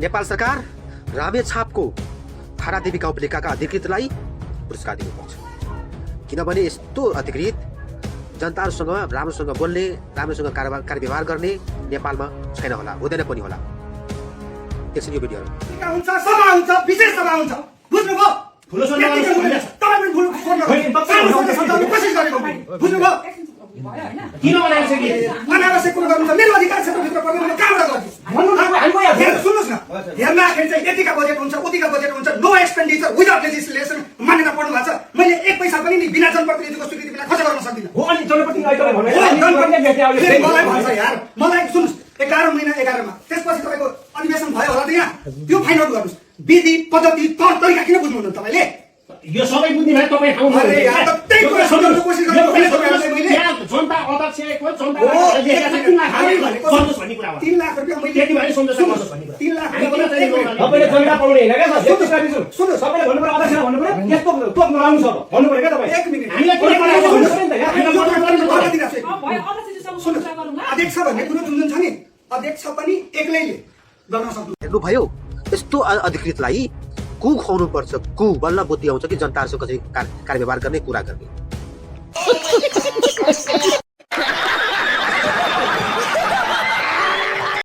नेपाल सरकार रामेछापको थारादेवी गाउँपालिकाका अधिकृतलाई पुरस्कार दिनुपर्छ। किनभने यस्तो अधिकृत जनताहरूसँग राम्रोसँग बोल्ने, राम्रोसँग कार्यव्यवहार गर्ने नेपालमा छैन होला, हुँदैन पनि होला। एकछिन यो भिडियोहरू हुन्छ, सभा हुन्छ, विशेष सभा हुन्छ, बुझ्नुभयो? ठुलो सभा हुन्छ, तपाईँ पनि ठुलो सभा कोसिस गरेको बुझ्नुभयो? किन बनाएको छ कि अनावश्यक कुरो गर्नुहुन्छ। मेरो अधिकार क्षेत्रभित्र पर्ने मैले कहाँबाट गर्छु भन्नु थाल्नु हामी सुन्नुहोस् न, हेर्दाखेरि चाहिँ यतिका बजेट हुन्छ, उतिका बजेट हुन्छ, नो एक्सपेन्डिचर विदाउट लेजिस्लेसन मान्यता पढ्नु भएको छ। मैले एक पैसा पनि नि बिना जनप्रतिनिधिको स्वीकृति बिना खर्च गर्न सक्दिनँ। हो अनि जनप्रतिनिधि अहिले मलाई भन्छ यार, मलाई सुन्नुहोस्, 11 महिना 11 मा त्यसपछि तपाईँको अधिवेशन भयो होला त यहाँ, त्यो फाइन्ड आउट गर्नुहोस्। विधि पद्धति तौर तरिका किन बुझ्नुहुन्न तपाईँले? यो सबै बुझ्ने भए तपाईँ ठाउँमा अरे यार, त्यही कुरा सम्झाउन कोसिस गरेको मैले तपाईँहरूलाई मैले जनता अध्यक्षको जनता गर्नुहोस् भन्ने कुरा हो। 3 लाख रुपैयाँ मैले त्यति भए सम्झौता गर्नुहोस् भन्ने कुरा। 3 लाख तपाईँले रुपैयाँ जनता पाउने होइन क्या सर, यस्तो गाडी सुन सुन्नुहोस्, सबैले भन्नु पर्यो, अध्यक्ष भन्नु पर्यो, यस्तो तोक्नु लाउनु छ भन्नु पर्यो क्या तपाईँ। एक मिनट हामीलाई कुनै कुरा भन्नु पर्यो नि त यार, हामीलाई कुनै कुरा भन्नु पर्यो। अध्यक्ष भन्ने कुरो जुन छ नि, अध्यक्ष पनि एक्लैले गर्न सक्नु। हेर्नुभयो, यस्तो अधिकृतलाई कु खुवाउनु पर्छ, कु बल्ल बुद्धि आउँछ कि जनताहरूसँग कसरी कार्यव्यवहार गर्ने, कुरा गर्ने।